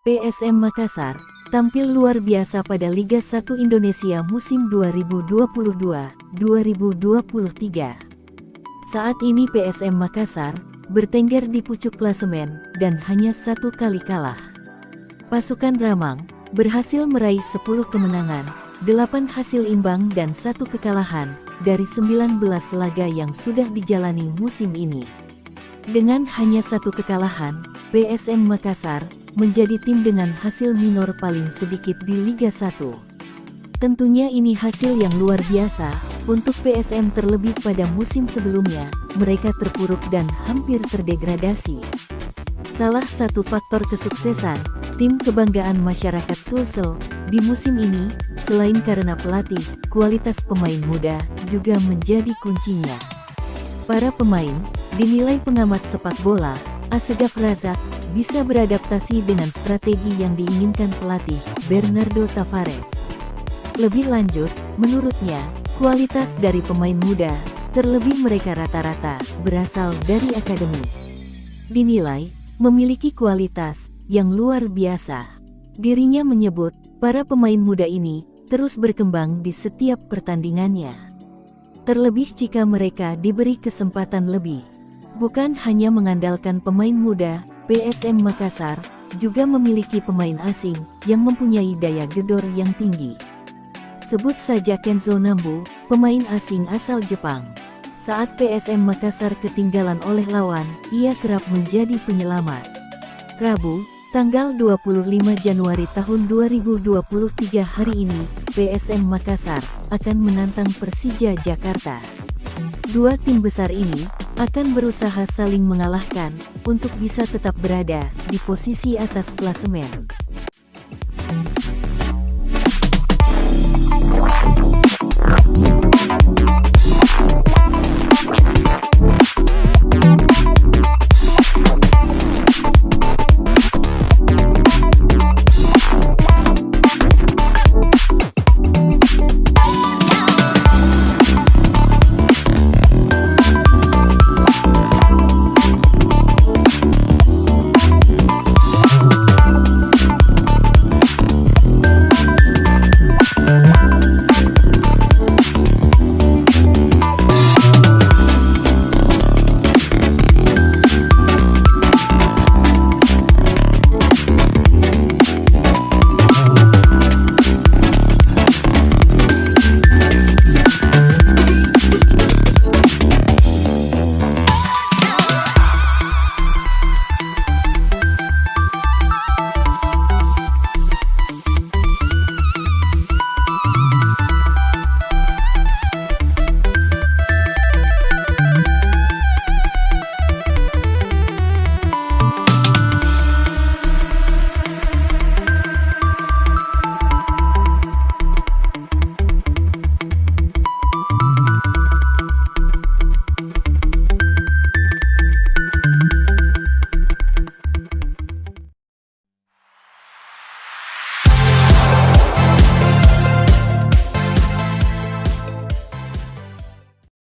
PSM Makassar tampil luar biasa pada Liga 1 Indonesia musim 2022-2023. Saat ini PSM Makassar bertengger di pucuk klasemen dan hanya 1 kali kalah. Pasukan Ramang berhasil meraih 10 kemenangan, 8 hasil imbang dan 1 kekalahan dari 19 laga yang sudah dijalani musim ini. Dengan hanya 1 kekalahan, PSM Makassar menjadi tim dengan hasil minor paling sedikit di Liga 1. Tentunya ini hasil yang luar biasa untuk PSM, terlebih pada musim sebelumnya mereka terpuruk dan hampir terdegradasi. Salah satu faktor kesuksesan tim kebanggaan masyarakat Sulsel di musim ini, selain karena pelatih, kualitas pemain muda juga menjadi kuncinya. Para pemain, dinilai pengamat sepak bola, Asegaf Razak, bisa beradaptasi dengan strategi yang diinginkan pelatih, Bernardo Tavares. Lebih lanjut, menurutnya, kualitas dari pemain muda, terlebih mereka rata-rata, berasal dari akademi. Dinilai, memiliki kualitas yang luar biasa. Dirinya menyebut, para pemain muda ini terus berkembang di setiap pertandingannya. Terlebih jika mereka diberi kesempatan lebih. Bukan hanya mengandalkan pemain muda, PSM Makassar juga memiliki pemain asing yang mempunyai daya gedor yang tinggi. Sebut saja Kenzo Nambu, pemain asing asal Jepang. Saat PSM Makassar ketinggalan oleh lawan, ia kerap menjadi penyelamat. Rabu, tanggal 25 Januari tahun 2023 hari ini, PSM Makassar akan menantang Persija Jakarta. Dua tim besar ini akan berusaha saling mengalahkan untuk bisa tetap berada di posisi atas klasemen.